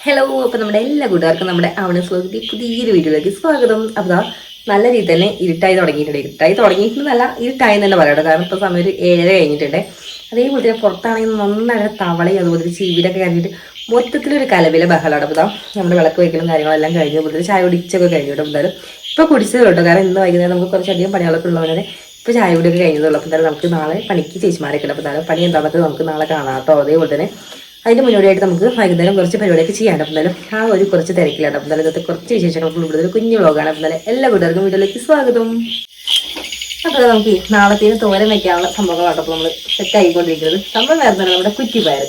Hello, അപ്പോൾ നമ്മുടെ എല്ലാ കൂട്ടുകാർക്കും നമ്മുടെ അവണസ് വ്ലോഗിന്റെ പുതിയൊരു വീഡിയോയിലേക്ക് സ്വാഗതം. അപ്പോൾ നല്ല രീതിയിൽ തന്നെ ഇരുട്ടായി തുടങ്ങിയിട്ടുണ്ട്. ഇരുട്ടായി തന്നെ പറയട്ടോ. കാരണം ഇപ്പോൾ സമയം ഒരു 7:30 കഴിഞ്ഞിട്ടുണ്ട്. അതേപോലെ തന്നെ പുറത്താണെങ്കിൽ നന്നായിട്ട് തവളയും അതുപോലെ ചീവിലൊക്കെ കഴിഞ്ഞിട്ട് മൊത്തത്തിലൊരു കലവിലെ ബഹളമാണ്. അപ്പോൾ നമ്മുടെ വിളക്ക് വയ്ക്കലും കാര്യങ്ങളെല്ലാം കഴിഞ്ഞു. അതുപോലെ ചായ കുടിച്ചൊക്കെ കഴിഞ്ഞു കേട്ടോ. എന്തായാലും ഇപ്പോൾ കുടിച്ചത് കേട്ടോ. കാരണം ഇന്ന് വൈകുന്നേരം നമുക്ക് കുറച്ചധികം പണികളൊക്കെ ഉള്ളവരെ ഇപ്പോൾ ചായ കുടിയൊക്കെ കഴിഞ്ഞതുള്ളൂ. അപ്പോൾ എന്തായാലും നമുക്ക് നാളെ പണിക്ക് ചേച്ചിമാരൊക്കെ ഉണ്ട്. അപ്പോൾ എന്തായാലും പണി എന്താണെന്നൊക്കെ നമുക്ക് നാളെ കാണാം കേട്ടോ. അതേപോലെ തന്നെ അതിൻ്റെ മുന്നോടിയായിട്ട് നമുക്ക് വൈകുന്നേരം കുറച്ച് പരിപാടിയൊക്കെ ചെയ്യാൻ. അപ്പം എന്നാലും ആ ഒരു കുറച്ച് തിരക്കിലാണ്. അപ്പം എന്നാലും ഇന്നത്തെ കുറച്ച് വിശേഷങ്ങൾക്ക് കൂടുതൽ കുഞ്ഞു വ്ളോഗാണ്. അപ്പം എന്നാലും എല്ലാ കൂട്ടുകാർക്കും വീട്ടിലേക്ക് സ്വാഗതം. അപ്പോൾ നമുക്ക് നാളത്തേന് തോരൻ വയ്ക്കാനുള്ള സംഭവങ്ങളാണ് അപ്പോൾ നമ്മൾ സെറ്റ് ആയിക്കൊണ്ടിരിക്കുന്നത്. സംഭവം വരുന്നത് നമ്മുടെ കുറ്റിപ്പയർ,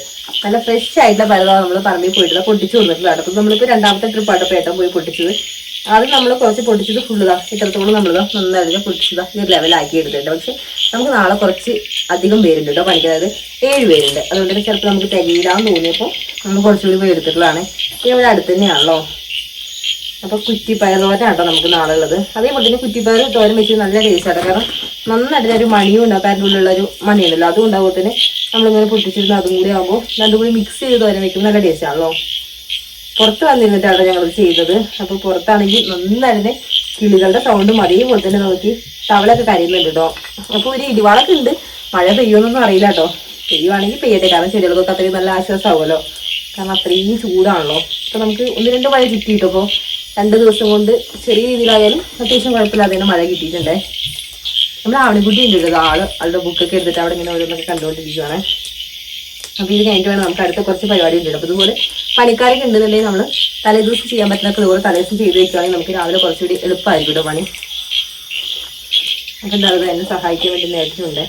നല്ല ഫ്രഷ് ആയിട്ടുള്ള പയറാണ് നമ്മൾ പറമ്പിൽ പോയിട്ടുള്ള പൊട്ടിച്ചു കൊടുത്തിട്ടുള്ളതാണ്. അപ്പം നമ്മളിപ്പോൾ രണ്ടാമത്തെ ട്രിപ്പായിട്ട് പേട്ടം പോയി പൊട്ടിച്ചത്. അത് നമ്മൾ കുറച്ച് പൊട്ടിച്ചത് ഫുള്ളിതാ ഇത്രത്തോളം നമ്മളിതാ നന്നായിട്ട് പൊട്ടിച്ചതാ ഈ ഒരു ലെവലാക്കി എടുത്തിട്ടുണ്ട്. പക്ഷെ നമുക്ക് നാളെ കുറച്ച് അധികം പേരുണ്ട് കേട്ടോ പണിക്ക്. അതായത് 7 പേരുണ്ട്. അതുകൊണ്ട് തന്നെ ചിലപ്പോൾ നമുക്ക് തികയിലാന്ന് തോന്നിയപ്പോൾ നമ്മൾ കുറച്ചുകൂടി പോയി എടുത്തിട്ടുള്ളതാണ്. ഇവിടെ അടുത്ത് തന്നെയാണല്ലോ. അപ്പോൾ കുറ്റിപ്പയർ തോരനാട്ടോ നമുക്ക് നാളെ ഉള്ളത്. അതേപോലെ തന്നെ കുറ്റിപ്പയർ തോരൻ വെച്ച് നല്ല ടേസ്റ്റാണ്. കാരണം നന്നായിട്ട് ഒരു മണിയും ഉണ്ടാവും. അതിൻ്റെ ഉള്ളിലുള്ളൊരു മണിയുണ്ടല്ലോ, അതും ഉണ്ടാകുമ്പോൾ തന്നെ നമ്മളിങ്ങനെ പൊട്ടിച്ചിരുന്ന് അതും കൂടി ആകുമ്പോൾ രണ്ടും കൂടി മിക്സ് ചെയ്ത് തോരൻ വയ്ക്കുമ്പോൾ നല്ല ടേസ്റ്റാണല്ലോ. പുറത്ത് വന്നിരുന്നിട്ടാണ് ഞങ്ങൾ ചെയ്തത്. അപ്പോൾ പുറത്താണെങ്കിൽ നന്നായിട്ട് കിളികളുടെ സൗണ്ടും അതേപോലെ തന്നെ നോക്കി തവളൊക്കെ കരയുന്നുണ്ട് കേട്ടോ. അപ്പോൾ ഒരു ഇടിവാളൊക്കെ ഉണ്ട്. മഴ പെയ്യുമെന്നൊന്നും അറിയില്ല കേട്ടോ. പെയ്യുവാണെങ്കിൽ പെയ്യട്ടെ. കാരണം ചെടികൾക്കൊക്കെ അത്രയും നല്ല ആശ്വാസമാവുമല്ലോ. കാരണം അത്രയും ചൂടാണല്ലോ. അപ്പോൾ നമുക്ക് 1-2 മഴ കിട്ടിയിട്ടോ. അപ്പോൾ 2 ദിവസം കൊണ്ട് ചെറിയ രീതിയിലായാലും അത്യാവശ്യം കുഴപ്പമില്ലാതെ മഴ കിട്ടിയിട്ടുണ്ടേ. നമ്മൾ ആവണിക്കുട്ടി ഉണ്ട് ആളുടെ ബുക്കൊക്കെ എടുത്തിട്ട് അവിടെ ഇങ്ങനെ ഓരോന്നൊക്കെ കണ്ടുകൊണ്ടിരിക്കുകയാണ്. അപ്പോൾ ഇത് കഴിഞ്ഞിട്ട് വേണം നമുക്ക് അടുത്ത കുറച്ച് പരിപാടി ഉണ്ട്. അപ്പോൾ ഇതുപോലെ പണിക്കാരൊക്കെ ഉണ്ടെന്നുണ്ടെങ്കിൽ നമ്മൾ തലേദിവസം ചെയ്യാൻ പറ്റുന്നൊക്കെ ഇതുപോലെ തലേദിവസം ചെയ്ത് വെക്കുകയാണെങ്കിൽ നമുക്ക് രാവിലെ കുറച്ചുകൂടി എളുപ്പമായിരിക്കും കേട്ടോ പണി. അപ്പോൾ എന്തായാലും എന്നെ സഹായിക്കാൻ വേണ്ടി നേരിട്ടുണ്ട്.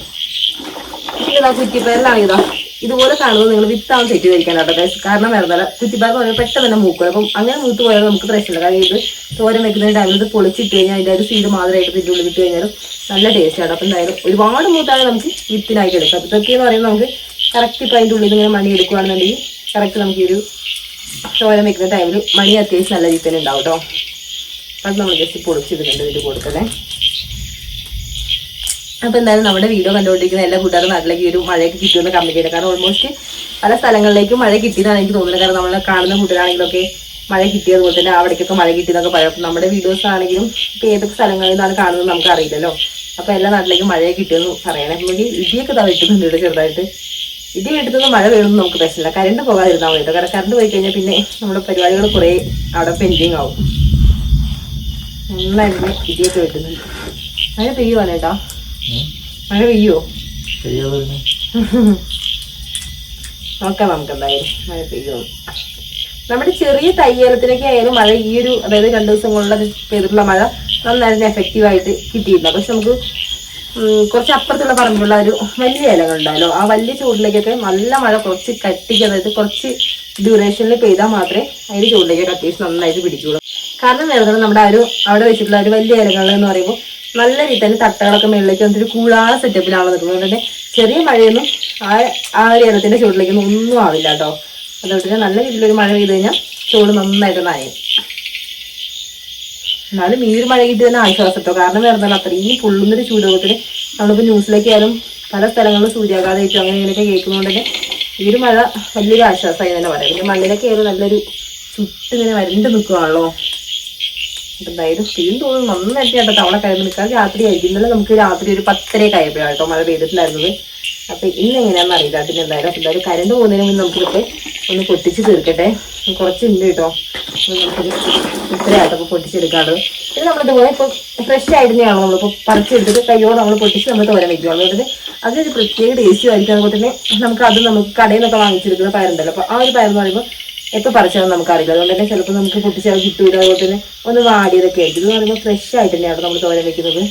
ഇതാ കുറ്റിപ്പയറിലാണിതാ ഇതുപോലെ കാണുന്നത് നിങ്ങൾ വിത്താവും തെറ്റി കഴിക്കാൻ കേട്ടോ. കാരണം വരുന്നില്ല, കുറ്റിപ്പയർ എന്ന് പറഞ്ഞാൽ പെട്ടെന്ന് തന്നെ മൂക്കും. അപ്പം അങ്ങനെ മൂത്ത് പോയാൽ നമുക്ക് പ്രശ്നമില്ല. കാരണം ഇത് തോരൻ വെക്കുന്ന ടൈമിൽ ഇത് പൊളിച്ചിട്ട് കഴിഞ്ഞാൽ അതിൻ്റെ ഒരു സീഡ് മാത്രമായിട്ട് ഇതിൻ്റെ ഉള്ളിൽ വിട്ട് കഴിഞ്ഞാലും നല്ല ടേസ്റ്റാണ്. അപ്പം എന്തായാലും ഒരുപാട് മൂത്താണ് നമുക്ക് വിത്തിനായിട്ട് എടുക്കാം. അപ്പോൾ ഇതൊക്കെയെന്ന് പറയുമ്പോൾ നമുക്ക് കറക്റ്റ് ഇപ്പോൾ അതിൻ്റെ ഉള്ളിൽ ഇങ്ങനെ മണി എടുക്കുകയാണെന്നുണ്ടെങ്കിൽ കറക്റ്റ് നമുക്ക് ഒരു തോരൻ വെക്കുന്ന ടൈമിൽ മണി അത്യാവശ്യം നല്ല രീതിയിൽ തന്നെ ഉണ്ടാവും കേട്ടോ. അത് നമ്മൾ ജസ്റ്റ് പൊളിച്ചിടുന്നുണ്ട് ഇതിൻ്റെ കൊടുക്കണേ. അപ്പോൾ എന്തായാലും നമ്മുടെ വീഡിയോ കണ്ടുകൊണ്ടിരിക്കുന്ന എല്ലാ കൂട്ടുകാരും നാട്ടിലേക്ക് ഒരു മഴയൊക്കെ കിട്ടുമെന്ന് കമൻറ്റ് ചെയ്യണം. കാരണം ഓൾമോസ്റ്റ് പല സ്ഥലങ്ങളിലേക്കും മഴ കിട്ടിയതാണ് എനിക്ക് തോന്നുന്നത്. കാരണം നമ്മൾ കാണുന്ന കൂട്ടുകാരാണെങ്കിലൊക്കെ മഴ കിട്ടിയതുപോലെ തന്നെ അവിടേക്കൊക്കെ മഴ കിട്ടിയെന്നൊക്കെ പറയാം. അപ്പം നമ്മുടെ വീഡിയോസ് ആണെങ്കിലും ഇപ്പോൾ ഏതൊക്കെ സ്ഥലങ്ങളിൽ നിന്നാണ് കാണുന്നത് നമുക്ക് അറിയില്ലല്ലോ. അപ്പോൾ എല്ലാ നാട്ടിലേക്കും മഴയെ കിട്ടിയെന്ന് പറയണേ. നമുക്ക് ഇടിയൊക്കെ വെട്ടുന്നുണ്ട് ചെറുതായിട്ട്. ഇടി വെട്ടുന്നത് മഴ വീഴുന്നത് നമുക്ക് പ്രശ്നമില്ല. കറണ്ട് പോകാതിരുന്നാൽ മതി. കാരണം കറണ്ട് പോയി കഴിഞ്ഞാൽ പിന്നെ നമ്മുടെ പരിപാടികൾ കുറേ അവിടെ പെൻഡിങ് ആവും. നന്നായിരുന്നു ഇടിയൊക്കെ വെട്ടുന്നുണ്ട്. മഴ പെയ്യുവാണ് കേട്ടോ. മഴ പെയ്യുമോ നോക്കാം നമുക്ക് എന്തായാലും മഴ പെയ്യുമോ. നമ്മുടെ ചെറിയ തയ്യലത്തിനൊക്കെ ആയാലും മഴ ഈ ഒരു അതായത് 2 ദിവസം കൊണ്ടുള്ള പെയ്തിട്ടുള്ള മഴ നന്നായിട്ട് എഫക്റ്റീവായിട്ട് കിട്ടിയില്ല. പക്ഷെ നമുക്ക് കുറച്ച് അപ്പുറത്തുള്ള പറമ്പിലുള്ള ഒരു വലിയ ഇലകളുണ്ടായല്ലോ, ആ വലിയ ചൂടിലേക്കൊക്കെ നല്ല മഴ കുറച്ച് കട്ടിക്ക് അതായത് കുറച്ച് ഡ്യൂറേഷനിൽ പെയ്താൽ മാത്രമേ അതിൻ്റെ ചൂടിലേക്കൊക്കെ അത്യാവശ്യം നന്നായിട്ട് പിടിക്കുള്ളൂ. കാരണം വേറെ നമ്മുടെ അവിടെ വെച്ചിട്ടുള്ള ഒരു വലിയ ഇലകൾ എന്ന് പറയുമ്പോൾ നല്ല രീതിയിൽ തന്നെ തട്ടകളൊക്കെ മുകളിലേക്ക് വന്നിട്ട് കൂടാതെ സെറ്റപ്പിലാണ് നിൽക്കുന്നത്. അതുകൊണ്ട് ചെറിയ മഴയൊന്നും ആ ഒരു ഇലത്തിൻ്റെ ചൂടിലേക്കൊന്നും ഒന്നും ആവില്ല കേട്ടോ. അതുകൊണ്ട് തന്നെ നല്ല രീതിയിലൊരു മഴ പെയ്ത് കഴിഞ്ഞാൽ ചൂട് നന്നായിട്ട് നനയും. എന്നാലും ഈ ഒരു മഴ കിട്ടി തന്നെ ആശ്വാസട്ടോ. കാരണം വേറെ അത്രയും പൊള്ളുന്നൊരു ചൂടുവെള്ളത്തിന് നമ്മളിപ്പോൾ ന്യൂസിലേക്ക് ആയാലും പല സ്ഥലങ്ങളിലും സൂര്യാഘാതമായിട്ടും അങ്ങനെ ഇങ്ങനെയൊക്കെ കേൾക്കുന്നതുകൊണ്ട് തന്നെ ഈ ഒരു മഴ വലിയൊരു ആശ്വാസമായി തന്നെ പറയാം. പിന്നെ മണ്ണിലൊക്കെ ആയാലും നല്ലൊരു ചുട്ടിങ്ങനെ വരണ്ട് നിൽക്കുകയാണല്ലോ. അപ്പം എന്തായാലും തീം തോന്നുന്നു നന്നായിട്ട് കേട്ടോ തവണ കഴിയുമ്പോൾ നിൽക്കാൻ രാത്രി ആയിരിക്കും. ഇന്നലെ നമുക്ക് രാത്രി ഒരു 10:30 ആയപ്പോഴാണ് കേട്ടോ മഴ പെയ്തിട്ടുണ്ടായിരുന്നത്. അപ്പം ഇന്ന് എങ്ങനെയാണെന്ന് അറിയില്ല. പിന്നെ എന്തായാലും കരണ്ട് പോകുന്നതിന് മുന്നേ നമുക്കിതൊക്കെ ഒന്ന് പൊട്ടിച്ച് തീർക്കട്ടെ. കുറച്ചുണ്ട് കേട്ടോ. നമുക്കൊരു ഇത്രയായിട്ടപ്പോൾ പൊട്ടിച്ചെടുക്കാറുള്ളത്. പിന്നെ നമ്മളിതുപോലെ ഇപ്പോൾ ഫ്രഷ് ആയിട്ട് തന്നെയാണോ നമ്മളിപ്പോൾ പറിച്ചെടുത്തിട്ട് കയ്യോടെ നമ്മൾ പൊട്ടിച്ച് നമ്മൾ തോരൻ വയ്ക്കുക. അതുകൊണ്ട് അതൊരു പ്രത്യേക ടേസ്റ്റും ആയിരിക്കും. അതുപോലെ തന്നെ നമുക്ക് കടയിൽ നിന്നൊക്കെ വാങ്ങിച്ചെടുക്കുന്ന പയറുണ്ടല്ലോ. അപ്പോൾ ആ ഒരു പയറെന്ന് പറയുമ്പോൾ എപ്പോൾ പറിച്ചാലും നമുക്കറിയില്ല. അതുകൊണ്ട് തന്നെ ചിലപ്പോൾ നമുക്ക് പൊട്ടിച്ചാൽ കിട്ടൂല. അതുപോലെ തന്നെ ഒന്ന് വാടിയതൊക്കെ ആയിരിക്കും. ഇതെന്ന് പറയുമ്പോൾ ഫ്രഷ് ആയിട്ട് തന്നെയാണ് നമ്മൾ തോരൻ വയ്ക്കുന്നത്.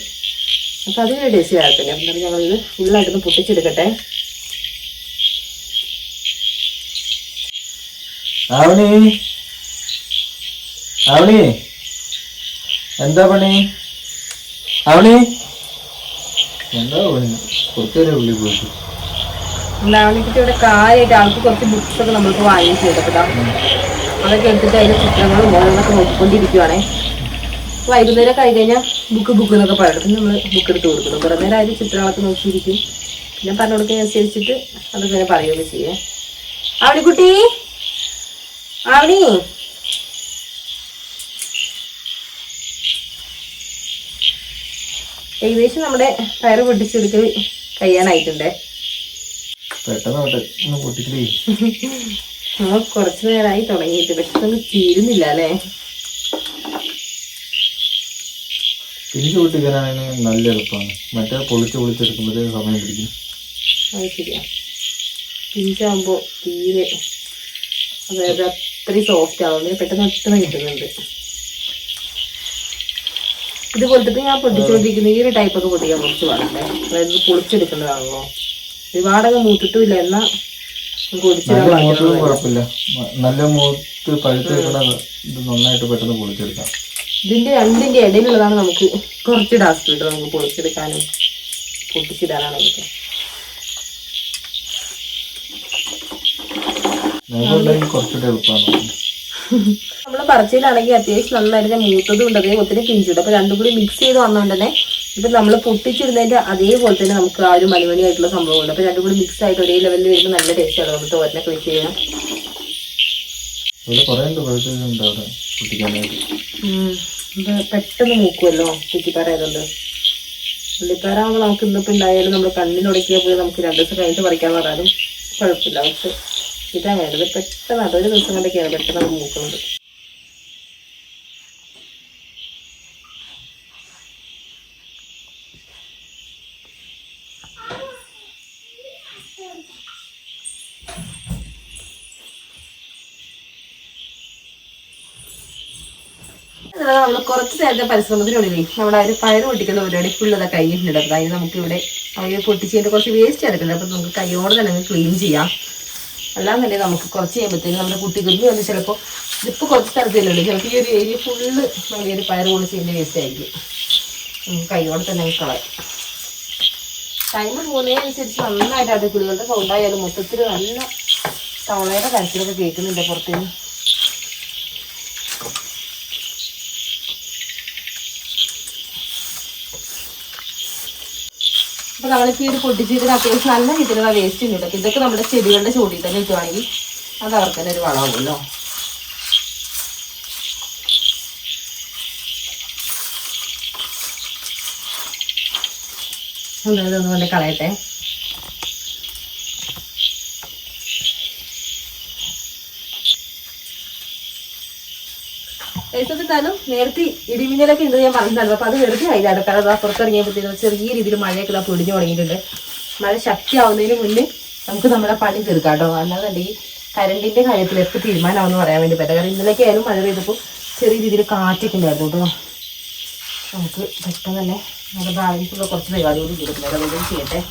അപ്പോൾ അതിനൊരു ടേസ്റ്റ് വേറെ തന്നെ. അപ്പം ഞങ്ങളിത് ഫുള്ളായിട്ടൊന്ന് പൊട്ടിച്ചെടുക്കട്ടെ. എന്താ പണി? എന്താ പണി? കുറച്ചേരെ ഉള്ളി പോയിട്ട് ഉണ്ടാവണിക്കിട്ട് ഇവിടെ കാര്യമായിട്ട് ആൾക്ക് കുറച്ച് ബുക്സ് ഒക്കെ നമ്മൾക്ക് വാങ്ങിച്ചു ചെയ്തപ്പോഴാ അതൊക്കെ എടുത്തിട്ട് അതിൻ്റെ ചിത്രങ്ങളും ഓരോന്നൊക്കെ നോക്കിക്കൊണ്ടിരിക്കുവാണേ. വൈകുന്നേരം കഴിഞ്ഞ് കഴിഞ്ഞാൽ ബുക്ക് എന്നൊക്കെ പറയണം. പിന്നെ നമ്മൾ ബുക്ക് എടുത്ത് കൊടുക്കണം. കുറേ നേരം അതിൻ്റെ ചിത്രങ്ങളൊക്കെ നോക്കിയിരിക്കും. പിന്നെ പറഞ്ഞു കൊടുക്കുക അനുസരിച്ചിട്ട് അതൊക്കെ പറയുകയൊക്കെ ചെയ്യേ. ആവണിക്കുട്ടി ആവണി ഏകദേശം നമ്മുടെ പയറ് പൊട്ടിച്ചെടുക്കൽ കഴിയാനായിട്ടുണ്ട്. പെട്ടെന്ന് പൊട്ടിക്കലേ. നമ്മൾ കുറച്ചു നേരമായി തുടങ്ങിയിട്ട് പെട്ടെന്ന് തീരുന്നില്ല അല്ലേ? പിഞ്ച് പൊട്ടിക്കാനാണ് നല്ല എളുപ്പമാണ്. മറ്റേ പൊളിച്ചെടുക്കുമ്പോഴേ സമയം പിടിക്കും. അത് ശരിയാ. പിഞ്ചാകുമ്പോൾ തീരെ അതായത് അത്രയും സോഫ്റ്റ് ആവുന്നത് പെട്ടെന്ന് കിട്ടുന്നുണ്ട്. ഇതുപോലത്തെ ഞാൻ പൊട്ടിച്ചുകൊണ്ടിരിക്കുന്ന ഈ ഒരു ടൈപ്പൊക്കെ പൊട്ടിക്കാൻ കുറച്ച് പാടണ്ടേ, അതായത് പൊളിച്ചെടുക്കേണ്ടതാണല്ലോ. ഒരുപാടൊക്കെ മൂത്തിട്ടുമില്ല, എന്നാൽ കുഴപ്പമില്ല. നല്ല മൂത്ത് പഴുത്ത് ഇത് നന്നായിട്ട് പെട്ടെന്ന് പൊളിച്ചെടുക്കാം. ഇതിന്റെ രണ്ടിന്റെ ഇടയിലുള്ളതാണ് നമുക്ക് കുറച്ച് ടാസ്ക് കിട്ടും. നമുക്ക് പൊളിച്ചെടുക്കാനും പൊട്ടിച്ചിടാനാണൊക്കെ. കുറച്ചുകൂടെ എളുപ്പമാണ്. നമ്മള് പറച്ചിലാണെങ്കിൽ അത്യാവശ്യം നന്നായിട്ട് മൂത്തതും ഉണ്ട്, അതേ ഒത്തിരി പിഞ്ചിടും. അപ്പൊ രണ്ടും കൂടി മിക്സ് ചെയ്ത് വന്നുകൊണ്ട് തന്നെ ഇപ്പൊ നമ്മൾ പൊട്ടിച്ചിടുന്നതിന്റെ അതേപോലെ തന്നെ നമുക്ക് ആ ഒരു മണിമണിയായിട്ടുള്ള സംഭവമുണ്ട്. അപ്പൊ രണ്ടും കൂടി മിക്സ് ആയിട്ട് ഒരേ ലെവലിൽ വരുമ്പോൾ നല്ല ടേസ്റ്റ് ആണ്. നമുക്ക് തോരനൊക്കെ വെച്ച് ചെയ്യാം. പെട്ടെന്ന് മൂക്കുമല്ലോ കുറ്റിപ്പാറായതുകൊണ്ട്. ഉള്ളിപ്പാറാകുമ്പോൾ നമുക്ക് ഇന്നിപ്പോ ഉണ്ടായാലും നമ്മൾ കണ്ണിനുടക്കിയാൽ പോയി നമുക്ക് 2 ദിവസം കഴിഞ്ഞിട്ട് പറിക്കാൻ പറഞ്ഞാലും കുഴപ്പമില്ല. പക്ഷെ ഇതങ്ങനെ ഇത് പെട്ടെന്ന് അതൊരു ദിവസം കൊണ്ടൊക്കെയാണ് പെട്ടെന്ന് നമുക്ക് മൂക്കുന്നത്. നമ്മൾ കുറച്ച് നേരത്തെ പരിശ്രമത്തിനുള്ളിൽ നമ്മുടെ ഒരു പയറ് പൊട്ടിക്കുന്ന പരിപാടി ഫുള്ളതൊക്കെ കഴിഞ്ഞിട്ടുണ്ട്. അപ്പം അതിന് നമുക്കിവിടെ അവർ പൊട്ടിച്ചതിൻ്റെ കുറച്ച് വേസ്റ്റ് എടുക്കുന്നുണ്ട്. അപ്പം നമുക്ക് കൈയോടെ തന്നെ ക്ലീൻ ചെയ്യാം. അല്ലാന്നുണ്ടെങ്കിൽ നമുക്ക് കുറച്ച് കഴിയുമ്പോഴത്തേക്കും നമ്മുടെ കുട്ടികൾക്ക് വന്ന് ചിലപ്പോൾ ഇതിപ്പോൾ കുറച്ച് സ്ഥലത്തില്ലുണ്ട്, ചിലപ്പോൾ ഈ ഒരു ഏരിയ ഫുള്ള് നമ്മൾ ഈ ഒരു പയറ് പൊളിച്ചതിൻ്റെ വേസ്റ്റ് ആയിരിക്കും. നമുക്ക് കൈയോടെ തന്നെ കളയാം. ടൈം പോകുന്നതിനനുസരിച്ച് നന്നായിട്ട് അത് കിളികളുടെ സൗണ്ടായാലും മൊത്തത്തിൽ നല്ല തവളയുടെ കരച്ചിലൊക്കെ കേൾക്കുന്നുണ്ട് പുറത്തേക്ക്. അപ്പൊ നമ്മളിപ്പോ ഈ ഒരു പൊട്ടിച്ചതിന് അത്യാവശ്യം നല്ല രീതിയിലുള്ള വേസ്റ്റ് ഉണ്ട്. അപ്പൊ ഇതൊക്കെ നമ്മുടെ ചെടികളുടെ ചൂടിൽ തന്നെ ഇട്ടുവാണെങ്കിൽ അത് അവർക്ക് തന്നെ ഒരു വളമാകുമല്ലോ. ഇതൊന്നും കൊണ്ട് കളയട്ടെ. എടുത്താലും നേരത്തെ ഇടിമിന്നലൊക്കെ ഉണ്ട് ഞാൻ പറഞ്ഞിട്ടുണ്ടായിരുന്നു. അപ്പൊ അത് വെറുതെ ആയില്ല. കാരണം ആ പുറത്തിറങ്ങിയപ്പോഴത്തേക്കും ചെറിയ രീതിയിൽ മഴയൊക്കെ ഇതാ പൊടിഞ്ഞു തുടങ്ങിയിട്ടുണ്ട്. മഴ ശക്തിയാവുന്നതിന് മുന്നേ നമുക്ക് നമ്മുടെ പണി തീർക്കാം കേട്ടോ. അല്ലാന്നുണ്ടെങ്കിൽ കരണ്ടിന്റെ കാര്യത്തിൽ എപ്പോൾ തീരുമാനമാണെന്ന് പറയാൻ വേണ്ടി പറ്റില്ല. കാരണം ഇന്നലേക്ക് ആയാലും മഴ പെയ്തപ്പോൾ ചെറിയ രീതിയിൽ കാറ്റൊക്കെ ഉണ്ടായിരുന്നു കേട്ടോ. നമുക്ക് പെട്ടെന്ന് തന്നെ നമ്മുടെ ബാലൻസുള്ള കുറച്ച് പരിപാടികൾ കൊടുക്കുന്നത് അതൊന്നും ചെയ്യട്ടെ.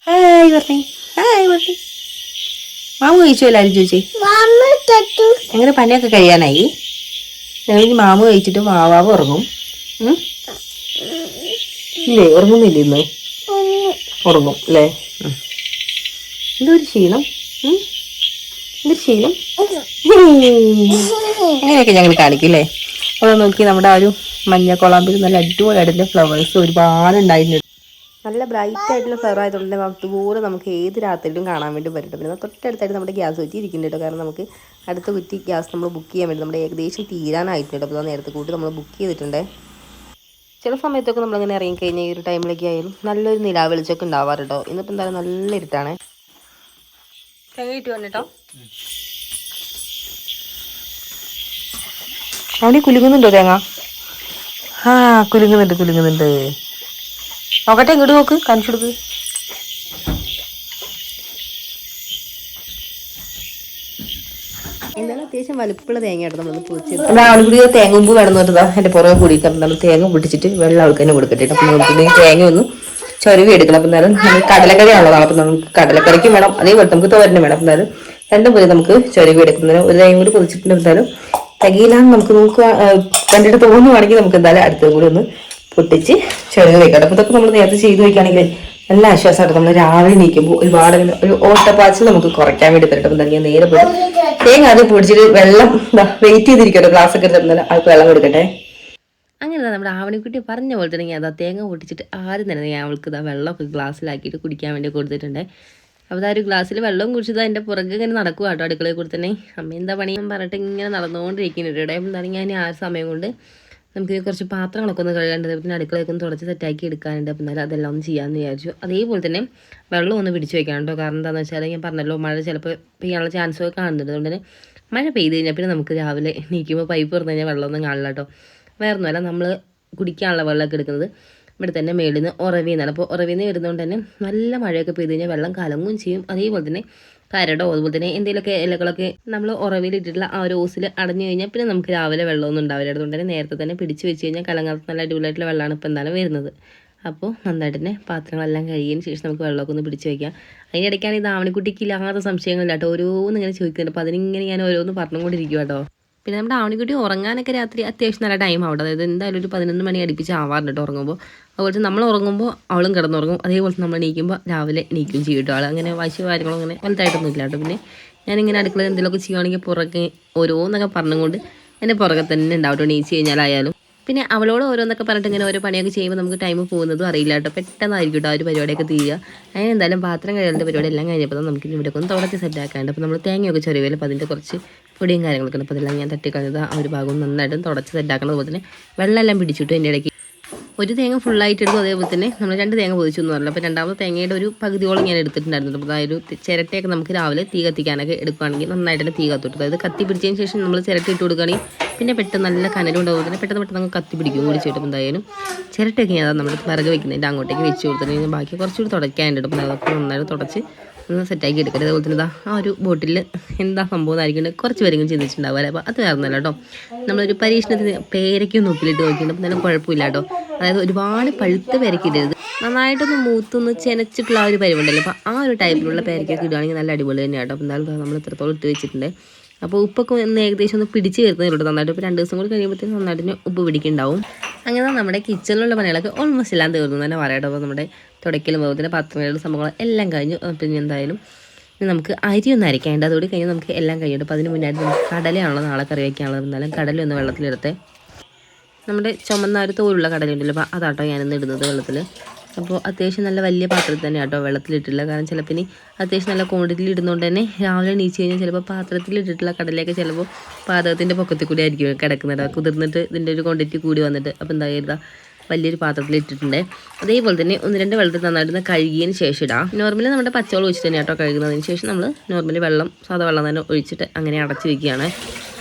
ഹായ് പറഞ്ഞേ, ഹായ് പറഞ്ഞേ. മാമു കഴിച്ചോ? എല്ലാവരും ചോദിച്ചേ. എങ്ങനെ പനിയൊക്കെ കഴിയാനായി? ഞങ്ങൾ മാമു കഴിച്ചിട്ട് വാവാവ് ഉറങ്ങും. ഇല്ലേ, ഉറങ്ങുന്നില്ല ഇന്ന്? ഉറങ്ങും അല്ലേ? എന്തൊരു ക്ഷീണം, എന്തൊരു ക്ഷീണം. അങ്ങനെയൊക്കെ ഞങ്ങൾ കാണിക്കും അല്ലേ? അപ്പോൾ നോക്കി നമ്മുടെ ആ ഒരു മഞ്ഞ കൊളാമ്പിൽ നല്ല അടിപൊളിയായിട്ടുള്ള ഫ്ലവേഴ്സ് ഒരുപാട് ഉണ്ടായിട്ടുണ്ട്. നല്ല ബ്രൈറ്റ് ആയിട്ടുള്ള ഫ്ലവർ ആയതുകൊണ്ട് അതുപോലെ നമുക്ക് ഏത് രാത്രിയിലും കാണാൻ വേണ്ടി പറ്റും. പിന്നെ തൊട്ടടുത്തായിട്ട് നമ്മുടെ ഗ്യാസ് കുറ്റി ഇരിക്കുന്നുണ്ട്. കാരണം നമുക്ക് അടുത്ത കുറ്റി ഗ്യാസ് നമ്മൾ ബുക്ക് ചെയ്യാൻ വേണ്ടി നമ്മുടെ ഏകദേശം തീരാനായിട്ടുണ്ട്. അപ്പോൾ നേരത്തെ കൂട്ടി നമ്മൾ ബുക്ക് ചെയ്തിട്ടുണ്ട്. ചില സമയത്തൊക്കെ നമ്മളിങ്ങനെ ഇറങ്ങിക്കഴിഞ്ഞാൽ ഈ ഒരു ടൈമിലേക്ക് ആയാലും നല്ലൊരു നിലാവെളിച്ചൊക്കെ ഉണ്ടാവാറുണ്ടോ. ഇന്നിപ്പോൾ എന്തായാലും നല്ല ഇരുട്ടാണ്. വന്നിട്ടോ അവിടെ കുലുങ്ങുന്നുണ്ടോ തേങ്ങ? ആ കുലുങ്ങുന്നുണ്ട്. നോക്കട്ടെ, ഇങ്ങോട്ട് നോക്ക്, കാണിച്ചു കൊടുക്ക്. എന്തായാലും അത്യാവശ്യം വലുപ്പമുള്ള തേങ്ങയായിട്ട് നമ്മൾ പൊടിച്ചത്. ആളുകൂടി തേങ്ങുമ്പ് വേണമെന്ന് പറഞ്ഞതാ എൻ്റെ പുറകെ കൂടിയിട്ട് നമ്മൾ തേങ്ങ പൊട്ടിച്ചിട്ട് വെള്ളം ആൾക്ക് തന്നെ കൊടുക്കട്ടെ. അപ്പം നമുക്ക് തേങ്ങ ഒന്ന് ചൊരുവി എടുക്കണം. അപ്പം എന്നാലും നമുക്ക് കടലക്കറി ആണല്ലോ. അപ്പം നമുക്ക് കടലക്കറിക്കും വേണം, അതേപോലെ നമുക്ക് തോരനും വേണം. അപ്പം എന്നാലും രണ്ടും പോലെ നമുക്ക് ചൊരുവി എടുക്കുന്നതിന് ഒരു തേങ്ങ കൂടി പൊതിച്ചിട്ടുണ്ട്. എന്തായാലും തകയിലാന്ന് നമുക്ക് കണ്ടിട്ട് തോന്നുവാണെങ്കിൽ നമുക്ക് എന്തായാലും അടുത്തതും കൂടി ഒന്ന് പൊട്ടിച്ച് ചെറുത് വെക്കണം. അപ്പോൾ ഇതൊക്കെ നമ്മൾ നേരത്തെ ചെയ്ത് വെക്കുകയാണെങ്കിൽ നല്ല ആശ്വാസമായിട്ട് നമ്മൾ രാവിലെ എണീക്കുമ്പോൾ ഒരുപാട് ഒരു ഓട്ടപ്പാച്ചിൽ നമുക്ക് കുറയ്ക്കാൻ വേണ്ടി തരട്ടെ. അപ്പം തന്നെ നേരെ പോയി തേങ്ങ അത് പൊടിച്ചിട്ട് വെള്ളം വെയിറ്റ് ചെയ്തിരിക്കട്ടോ, ഗ്ലാസ് ഒക്കെ എടുത്തിട്ട് ആൾക്ക് വെള്ളം കൊടുക്കട്ടെ. അങ്ങനെ നമ്മുടെ ആവണിക്കുട്ടി പറഞ്ഞ പോലെ തന്നെ അതാ തേങ്ങ പൊട്ടിച്ചിട്ട് ആദ്യം തന്നെ ഞാൻ അവൾക്ക് ഇതാ വെള്ളമൊക്കെ ഗ്ലാസ്സിലാക്കിയിട്ട് കുടിക്കാൻ വേണ്ടി കൊടുത്തിട്ടുണ്ട്. അപ്പോൾ ആ ഒരു ഗ്ലാസ്സിൽ വെള്ളം കുടിച്ചത് എൻ്റെ പുറകെ ഇങ്ങനെ നടക്കുക കേട്ടോ, അടുക്കളയിൽ കൂടി തന്നെ. അമ്മ എന്താ പണിയും പറഞ്ഞിട്ട് ഇങ്ങനെ നടന്നുകൊണ്ടിരിക്കുന്നുണ്ട്. ഇവിടെ എന്താണെങ്കിൽ ഞാൻ ആ സമയം കൊണ്ട് നമുക്ക് കുറച്ച് പാത്രങ്ങളൊക്കെ ഒന്ന് കഴുകാണ്ട്, പിന്നെ അടുക്കളയൊക്കെ ഒന്ന് തുടച്ച് സെറ്റാക്കി എടുക്കാനുണ്ട്. അപ്പം എന്നാലും അതെല്ലാം ഒന്ന് ചെയ്യാമെന്ന് വിചാരിച്ചു. അതേപോലെ തന്നെ വെള്ളം ഒന്ന് പിടിച്ച് വെക്കാൻ കേട്ടോ. കാരണം എന്താണെന്ന് വെച്ചാൽ ഞാൻ പറഞ്ഞല്ലോ, മഴ ചിലപ്പോൾ പെയ്യാനുള്ള ചാൻസ് ഒക്കെ കാണുന്നുണ്ട്. അതുകൊണ്ട് തന്നെ മഴ പെയ്ത് കഴിഞ്ഞാൽ പിന്നെ നമുക്ക് രാവിലെ എണീക്കുമ്പോൾ പൈപ്പ് തുറന്നു കഴിഞ്ഞാൽ വെള്ളമൊന്നും കാണില്ല കേട്ടോ. വേറെ ഒന്നുമല്ല, നമ്മൾ കുടിക്കാനുള്ള വെള്ളമൊക്കെ എടുക്കുന്നത് ഇവിടെ തന്നെ മേളിൽ നിന്ന് ഉറവിൽ നിന്നാണ്. അപ്പോൾ ഉറവിൽ നിന്ന് വരുന്നതുകൊണ്ട് തന്നെ നല്ല മഴയൊക്കെ പെയ്ത് കഴിഞ്ഞാൽ വെള്ളം കലങ്ങുകയും ചെയ്യും. അതേപോലെ തന്നെ കരടോ അതുപോലെ തന്നെ എന്തെങ്കിലുമൊക്കെ ഇലകളൊക്കെ നമ്മൾ ഉറവിലിട്ടിട്ടുള്ള ആ ഒരു ഓസിൽ അടഞ്ഞു കഴിഞ്ഞാൽ പിന്നെ നമുക്ക് രാവിലെ വെള്ളമൊന്നും ഉണ്ടാവില്ല. അതുകൊണ്ട് തന്നെ നേരത്തെ തന്നെ പിടിച്ച് വെച്ച് കഴിഞ്ഞാൽ കലങ്ങാത്ത നല്ല അടിപൊളിയായിട്ടുള്ള വെള്ളമാണ് ഇപ്പോൾ എന്തായാലും വരുന്നത്. അപ്പോൾ നന്നായിട്ട് തന്നെ പാത്രങ്ങളെല്ലാം കഴുകിയതിന് ശേഷം നമുക്ക് വെള്ളമൊക്കെ ഒന്ന് പിടിച്ച് വയ്ക്കാം. അതിനിടയ്ക്കാണ് ഇത് ആവണിക്കുട്ടിക്ക് ഇല്ലാത്ത സംശയങ്ങളില്ല കേട്ടോ, ഓരോന്ന് ഇങ്ങനെ ചോദിക്കുന്നുണ്ട്. അപ്പോൾ അതിനിങ്ങനെ ഞാൻ ഓരോന്ന് പറഞ്ഞുകൊണ്ടിരിക്കും കേട്ടോ. പിന്നെ നമ്മുടെ ആവണിക്കുട്ടി ഉറങ്ങാനൊക്കെ രാത്രി അത്യാവശ്യം നല്ല ടൈം ആവട്ടെ. അതായത് എന്തായാലും ഒരു 11 മണി അടുപ്പിച്ച് ആവാറുണ്ട് കേട്ടോ ഉറങ്ങുമ്പോൾ. അതുപോലെ നമ്മൾ ഉറങ്ങുമ്പോൾ അവളും കിടന്നുറങ്ങും. അതേപോലെ നമ്മൾ എണീക്കുമ്പോൾ രാവിലെ എണീക്കും ചെയ്യും കേട്ടോ. ആൾ അങ്ങനെ വാശി കാര്യങ്ങളോ അങ്ങനെ വലുതായിട്ടൊന്നും ഇല്ല കേട്ടോ. പിന്നെ ഞാനിങ്ങനെ അടുക്കളയിൽ എന്തെങ്കിലുമൊക്കെ ചെയ്യുകയാണെങ്കിൽ പുറകെ ഓരോന്നൊക്കെ പറഞ്ഞുകൊണ്ട് എൻ്റെ പുറകെ തന്നെ ഉണ്ടാവും കേട്ടോ, എണീച്ച് കഴിഞ്ഞാലായാലും. പിന്നെ അവളോട് ഓരോന്നൊക്കെ പറഞ്ഞിട്ട് ഇങ്ങനെ ഓരോ പണിയൊക്കെ ചെയ്യുമ്പോൾ നമുക്ക് ടൈം പോകുന്നതും അറിയില്ല കേട്ടോ. പെട്ടെന്നായിരിക്കും കേട്ടോ ആ ഒരു പരിപാടിയൊക്കെ തീരുക. അങ്ങനെ എന്തായാലും പാത്രം കഴുകേണ്ട പരിപാടി എല്ലാം കഴിഞ്ഞപ്പോൾ നമുക്ക് ഇവിടെയൊക്കെ ഒന്ന് തുടച്ച് സെറ്റാക്കാണ്ട്. അപ്പോൾ നമ്മൾ തേങ്ങയൊക്കെ ചെറിയ അപ്പോൾ അതിൻ്റെ കുറച്ച് പൊടിയും കാര്യങ്ങളൊക്കെ ഉണ്ട്. അപ്പോൾ അതെല്ലാം ഞാൻ തട്ടിക്കളഞ്ഞത് ആ ഒരു ഭാഗം നന്നായിട്ടും തുടച്ച് സെറ്റാക്കണം. അതുപോലെ തന്നെ വെള്ളമെല്ലാം പിടിച്ചിട്ടു എൻ്റെ ഇടയ്ക്ക് ഒരു തേങ്ങ ഫുള്ളായിട്ട് എടുക്കും. അതേപോലെ തന്നെ നമ്മൾ 2 തേങ്ങ പൊതിച്ചു എന്ന് പറഞ്ഞില്ല. അപ്പോൾ രണ്ടാമത്തെ തേങ്ങയുടെ ഒരു പകുതിയോളം ഞാൻ എടുത്തിട്ടുണ്ടായിരുന്നു. അപ്പോൾ അതായത് ചിരട്ടയൊക്കെ നമുക്ക് രാവിലെ തീ കത്തിക്കാനൊക്കെ എടുക്കുകയാണെങ്കിൽ നന്നായിട്ട് തന്നെ തീ കത്തിട്ടു. അതായത് കത്തി പിടിച്ചതിന് ശേഷം നമ്മൾ ചിരട്ട ഇട്ട് കൊടുക്കുകയാണെങ്കിൽ പിന്നെ പെട്ടെന്ന് നല്ല കനലും ഉണ്ടാവും. തന്നെ പെട്ടെന്ന് നമുക്ക് കത്തി പിടിക്കും കൂടി ചെയ്തിട്ട്. എന്തായാലും ചിരട്ടയൊക്കെ ഞാൻ നമ്മൾ വിറക് വയ്ക്കുന്നതിൻ്റെ അങ്ങോട്ടേക്ക് വെച്ച് കൊടുത്തിട്ട് ബാക്കി കുറച്ചുകൂടി തുടയ്ക്കാനുണ്ട്. അപ്പോൾ അതൊക്കെ നന്നായിട്ട് തുടച്ച് ഒന്ന് സെറ്റാക്കി എടുക്കരുത്. അതുപോലെ തന്നെ ആ ഒരു ബോട്ടിൽ എന്താ സംഭവം എന്നായിരിക്കും കുറച്ച് പേരെങ്കിലും ചിന്തിച്ചിട്ടുണ്ടാവും അല്ലേ. അപ്പോൾ അത് വേറൊന്നുമല്ല കേട്ടോ, നമ്മളൊരു പരീക്ഷണത്തിന് പേരയ്ക്കൊന്നും ഉപ്പിലിട്ട് നോക്കിയിട്ട് അപ്പം തന്നെ കുഴപ്പമില്ല കേട്ടോ. അതായത് ഒരുപാട് പഴുത്ത് പേരയ്ക്കിടരുത്, നന്നായിട്ടൊന്ന് മൂത്തൊന്ന് ചെനച്ചിട്ടുള്ള ആ ഒരു പരിവുണ്ടല്ലോ. അപ്പോൾ ആ ഒരു ടൈപ്പിലുള്ള പേരയ്ക്കൊക്കെ ഇടുകയാണെങ്കിൽ നല്ല അടിപൊളി തന്നെയാണ് കേട്ടോ. അപ്പോൾ എന്തായാലും നമ്മൾ ഇത്രത്തോളം ഇട്ട് വെച്ചിട്ടുണ്ട്. അപ്പോൾ ഉപ്പൊക്കെ ഒന്ന് ഏകദേശം ഒന്ന് പിടിച്ച് വരുന്നേ ഉള്ളൂ നന്നായിട്ട്. ഇപ്പോൾ 2 ദിവസം കൂടി കഴിയുമ്പോഴത്തേക്കും നന്നായിട്ട് ഉപ്പ് പിടിക്കുന്നുണ്ടാവും. അങ്ങനെ നമ്മുടെ കിച്ചണിലുള്ള പണികളൊക്കെ ഓൾമോസ്റ്റ് എല്ലാം തീർന്നു തന്നെ പറയാം കേട്ടോ. അപ്പോൾ നമ്മുടെ തുടയ്ക്കലും അതുപോലെ പാത്രങ്ങളുടെ സംഭവങ്ങൾ എല്ലാം കഴിഞ്ഞു. പിന്നെ എന്തായാലും നമുക്ക് അരി ഒന്ന് അരയ്ക്കാനുണ്ട്. അതുകൂടി കഴിഞ്ഞാൽ നമുക്ക് എല്ലാം കഴിഞ്ഞിട്ട്. അപ്പോൾ അതിന് മുന്നായിട്ട് നമുക്ക് കടലയാണല്ലോ നാളെ കറി വയ്ക്കാനുള്ളത്. എന്നാലും കടല ഒന്ന് വെള്ളത്തിലെടുത്ത് നമ്മുടെ ചുമന്ന ഒരു തോലുള്ള കടലുണ്ടല്ലോ, അപ്പോൾ അതാട്ടോ ഞാനിന്ന് ഇടുന്നത് വെള്ളത്തിൽ. അപ്പോൾ അത്യാവശ്യം നല്ല വലിയ പാത്രത്തിൽ തന്നെ കേട്ടോ വെള്ളത്തിലിട്ടില്ല. കാരണം ചിലപ്പോൾ ഇനി അത്യാവശ്യം നല്ല ക്വാണ്ടിറ്റിയിൽ ഇടുന്നതുകൊണ്ട് തന്നെ രാവിലെ എണീച്ച് കഴിഞ്ഞാൽ ചിലപ്പോൾ പാത്രത്തിലിട്ടിട്ടുള്ള കടലയൊക്കെ ചിലപ്പോൾ പാചകത്തിൻ്റെ പൊക്കത്തിൽ കൂടി ആയിരിക്കും കിടക്കുന്നത്, കുതിർന്നിട്ട് ഇതിൻ്റെ ഒരു ക്വാണ്ടിറ്റി കൂടി വന്നിട്ട്. അപ്പോൾ എന്താ വലിയൊരു പാത്രത്തിൽ ഇട്ടിട്ടുണ്ട്. അതേപോലെ തന്നെ 1-2 വെള്ളത്തിൽ നന്നായിട്ട് കഴുകിയതിന് ശേഷം ഇടാം. നോർമലി നമ്മുടെ പച്ചവെള്ളം ഒഴിച്ചിട്ട് തന്നെ കേട്ടോ കഴുകുന്നതിന് ശേഷം നമ്മൾ നോർമലി സാധാ വെള്ളം തന്നെ ഒഴിച്ചിട്ട് അങ്ങനെ അടച്ച് വയ്ക്കുകയാണ്.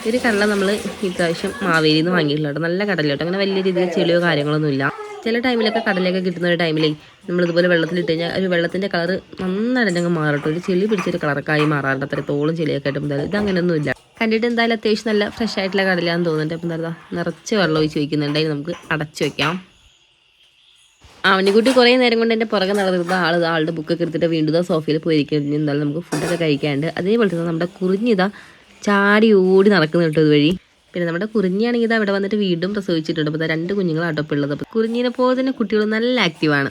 ഒരു കടല നമ്മൾ ഇപ്രാവശ്യം മാവേലിയിൽ നിന്ന് വാങ്ങിയിട്ടില്ല കേട്ടോ. നല്ല കടല കേട്ടോ, അങ്ങനെ വലിയ രീതിയിൽ ചെളിയോ കാര്യങ്ങളൊന്നുമില്ല. ചില ടൈമിലൊക്കെ കടലയൊക്കെ കിട്ടുന്ന ഒരു ടൈമിലേ നമ്മളിതുപോലെ വെള്ളത്തിലിട്ട് കഴിഞ്ഞാൽ ഒരു വെള്ളത്തിൻ്റെ കളർ നന്നായിട്ട് മാറട്ടോ. ഒരു ചെളി പിടിച്ചൊരു കളറൊക്കെ മാറാറുണ്ട്, അത്രത്തോളം ചെളിയൊക്കെ ആയിട്ട്. എന്തായാലും ഇതങ്ങനെയൊന്നുമില്ല. കണ്ടിട്ട് എന്തായാലും അത്യാവശ്യം നല്ല ഫ്രഷ് ആയിട്ടുള്ള കടലാന്ന് തോന്നുന്നുണ്ട്. അപ്പോൾ എന്താ നിറച്ച് വെള്ളം ഒഴിച്ച് വയ്ക്കുന്നുണ്ടെങ്കിൽ നമുക്ക് അടച്ചു വയ്ക്കാം. അവനിക്കുട്ടി കുറേ നേരം കൊണ്ട് എൻ്റെ പുറകെ നടന്നിരുന്ന ആളുടെ ബുക്കൊക്കെ എടുത്തിട്ട് വീണ്ടും സോഫയിൽ പോയിരിക്കുന്നു. എന്തായാലും നമുക്ക് ഫുഡൊക്കെ കഴിക്കാനുണ്ട്. അതേപോലെ തന്നെ നമ്മുടെ കുറിഞ്ഞിതാ ചാടി ഓടി നടക്കുന്ന കേട്ടോ ഇതുവഴി. പിന്നെ നമ്മുടെ കുറിഞ്ഞിയാണെങ്കിൽ ഇത് അവിടെ വന്നിട്ട് വീണ്ടും പ്രസവിച്ചിട്ടുണ്ട്. അപ്പോൾ 2 കുഞ്ഞുങ്ങളാട്ടോ ഇപ്പോൾ ഉള്ളത്. അപ്പോൾ കുറിഞ്ഞിനെ പോലെ തന്നെ കുട്ടികൾ നല്ല ആക്റ്റീവാണ്.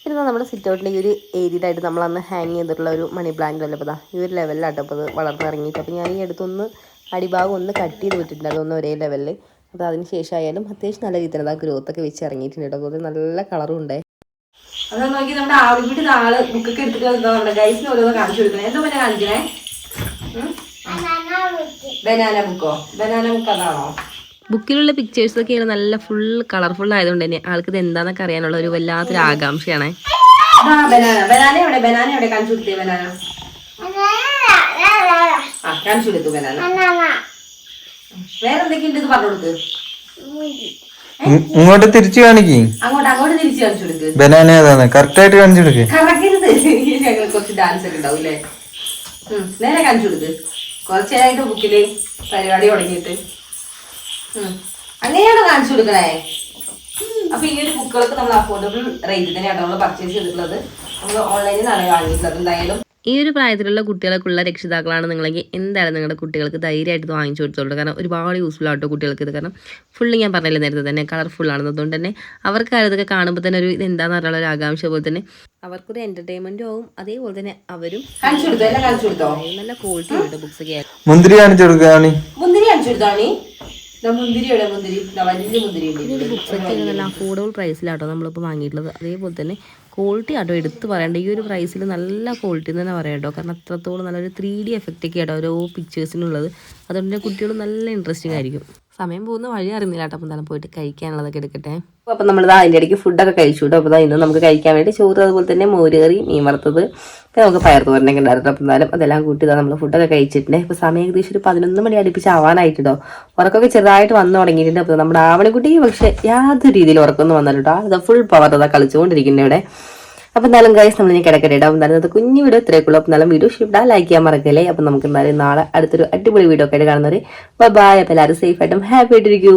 പിന്നെ നമ്മുടെ സിറ്റ് ഔട്ടിൻ്റെ ഈ ഒരു ഏരിയയിലായിട്ട് നമ്മൾ അന്ന് ഹാങ് ചെയ്തിട്ടുള്ള ഒരു മണി പ്ലാന്റ് അല്ലേ. അപ്പോൾ ഈ ഒരു ലെവലിലാട്ടോ അപ്പോൾ അത് വളർന്നിറങ്ങിയിട്ട്. അപ്പോൾ ഞാൻ ഈ അടുത്തൊന്ന് അടിഭാഗം ഒന്ന് കട്ട് ചെയ്ത് വിട്ടിട്ടുണ്ട്, അതൊന്ന് ഒരേ ലെവലിൽ. അപ്പോൾ അതിന് ശേഷമായാലും അത്യാവശ്യം നല്ല രീതിയിൽ ആ ഗ്രോത്ത് ഒക്കെ വെച്ച് ഇറങ്ങിയിട്ടുണ്ട് കേട്ടോ. അതുപോലെ നല്ല കളറും ഉണ്ട്. അതാ നോക്കി നമ്മുടെ ആവിൻകുട്ടി നാളെ ബുക്കൊക്കെ എടുത്തിട്ട് നമ്മുടെ ഗൈസിന് ഓരോന്ന് കാണിച്ചു കൊടുക്കണേ. എന്താ പിന്നെ കാണിക്കണേ? ബനാന ബുക്കോ? ബനാന ബുക്ക് അതാണോ? ബുക്കിലുള്ള പിക്ചേഴ്സൊക്കെയാണ് നല്ല ഫുൾ കളർഫുൾ ആയതുകൊണ്ട് തന്നെ ആൾക്ക് ഇത് എന്താണെന്നൊക്കെ അറിയാനുള്ള ഒരു വല്ലാത്തൊരു ആകാംക്ഷയാണ്. ബനാന എവിടെ കാണിച്ചു കൊടുത്തേ? ബനാന കാണിച്ചു കൊടുത്തു. ബനാന വേറെ എന്തൊക്കെയുണ്ട് ഇത് പറഞ്ഞു കൊടുക്ക്. ഇങ്ങോട്ട് തിരിച്ചു കാണിക്കേ. അങ്ങോട്ട് തിരിച്ചു കാണിച്ചു കൊടുക്ക്. ബനാന ഏതാണ് കറക്റ്റ് ആയിട്ട് കാണിച്ചു കൊടുക്ക്. ഞങ്ങൾ കുറച്ച് ഡാൻസ് ഒക്കെ ഉണ്ടാവും അല്ലേ. നേരെ കാണിച്ചു കൊടുക്ക്. കുറച്ചേരായിട്ട് ബുക്കില് പരിപാടി തുടങ്ങിയിട്ട് അങ്ങനെയാണോ കാണിച്ചു കൊടുക്കണേ? അപ്പൊ ഈ ഒരു ബുക്കുകളൊക്കെ നമ്മൾ അഫോർഡബിൾ റേറ്റിൽ തന്നെയാണ് നമ്മൾ പർച്ചേസ് ചെയ്തിട്ടുള്ളത്. നമ്മൾ ഓൺലൈനിൽ നിന്നാണ് വാങ്ങിയിട്ടുള്ളത്. എന്തായാലും ഈ ഒരു പ്രായത്തിലുള്ള കുട്ടികൾക്കുള്ള രക്ഷിതാക്കളാണ് നിങ്ങളെങ്കിൽ എന്തായാലും നിങ്ങളുടെ കുട്ടികൾക്ക് ധൈര്യമായിട്ട് വാങ്ങിച്ചു കൊടുത്തോളൂ. കാരണം ഒരുപാട് യൂസ്ഫുൾ ആട്ടോ കുട്ടികൾക്ക് ഇത്. കാരണം ഫുള്ള് ഞാൻ പറഞ്ഞില്ല നേരത്തെ തന്നെ കളർഫുള്ളാണ്. അതുകൊണ്ട് തന്നെ അവർക്ക് ഇതൊക്കെ കാണുമ്പോൾ തന്നെ ഒരു ഇതെന്താണെന്ന് പറഞ്ഞുള്ള ഒരു ആകാംക്ഷ പോലെ തന്നെ അവർക്കൊരു എൻ്റർടൈൻമെൻറ്റും ആവും. അതേപോലെ തന്നെ അവരും നല്ല ക്വാളിറ്റി ഉണ്ട് ബുക്സ് ഒക്കെ. മുന്തിരി കാണിച്ചു കൊടുക്കുകയാണ്. മുന്തിരി കാണിച്ചു കൊടുത്താണ്. ബുക്സൊക്കെ നല്ല അഫോർഡബിൾ പ്രൈസിലാട്ടോ നമ്മളിപ്പോൾ വാങ്ങിയിട്ടുള്ളത്. അതേപോലെ തന്നെ ക്വാളിറ്റി ആട്ടോ എടുത്ത് പറയേണ്ട. ഈ ഒരു പ്രൈസിൽ നല്ല ക്വാളിറ്റി എന്ന് തന്നെ പറയാം കേട്ടോ. കാരണം അത്രത്തോളം നല്ലൊരു 3D എഫക്റ്റ് ഒക്കെ ആട്ടോ ഓരോ പിക്ചേഴ്സിനുള്ളത്. അതുകൊണ്ട് തന്നെ കുട്ടികൾ നല്ല ഇൻട്രസ്റ്റിംഗ് ആയിരിക്കും. സമയം പോകുന്ന വഴി അറിയുന്നില്ല കേട്ടോ. അപ്പം തന്നെ പോയിട്ട് കഴിക്കാനുള്ളതൊക്കെ എടുക്കട്ടെ. അപ്പം നമ്മൾ അതിൻ്റെ ഇടയ്ക്ക് ഫുഡൊക്കെ കഴിച്ചു കേട്ടോ. അപ്പോൾ ഇന്ന് നമുക്ക് കഴിക്കാൻ വേണ്ടി ചോറ്, അതുപോലെ തന്നെ മോരുകറി, മീൻ വറുത്തത്, പിന്നെ നമുക്ക് പയർ തോരനൊക്കെ ഉണ്ടായിരുന്നു. അപ്പം എന്നാലും അതെല്ലാം കൂട്ടി നമ്മൾ ഫുഡൊക്കെ കഴിച്ചിട്ടുണ്ട്. ഇപ്പോൾ സമയം ഏകദേശം ഒരു 11 മണി അടുപ്പിച്ച് ആവാനായിട്ടോ. ഉറക്കമൊക്കെ ചെറുതായിട്ട് വന്നു തുടങ്ങിയിട്ടുണ്ട്. അപ്പോൾ നമ്മുടെ ആവണിക്കുട്ടിക്ക് പക്ഷേ യാതൊരു രീതിയിൽ ഉറക്കമൊന്നും വന്നില്ല കേട്ടോ. അത് ഫുൾ പവർ അതാ കളിച്ചുകൊണ്ടിരിക്കുന്നത് ഇവിടെ. അപ്പം എന്നാലും ഗൈസ് നമ്മൾ ഇനി കിടക്കട്ടെ. അപ്പം എന്നാലും അത് കുഞ്ഞു വീഡിയോ ഇത്രയൊക്കെയുള്ളൂ. അപ്പം എന്നാലും വീഡിയോ ഇഷ്ടപ്പെട്ടാൽ ലൈക്ക് ചെയ്യാൻ മറക്കല്ലേ. അപ്പം നമുക്ക് എന്നാലും നാളെ അടുത്തൊരു അടിപൊളി വീഡിയോ ഒക്കെ ആയിട്ട് കാണുന്നവരെ ബൈ. അപ്പോൾ എല്ലാവരും സേഫ് ആയിട്ടും ഹാപ്പി ആയിട്ടിരിക്കൂ.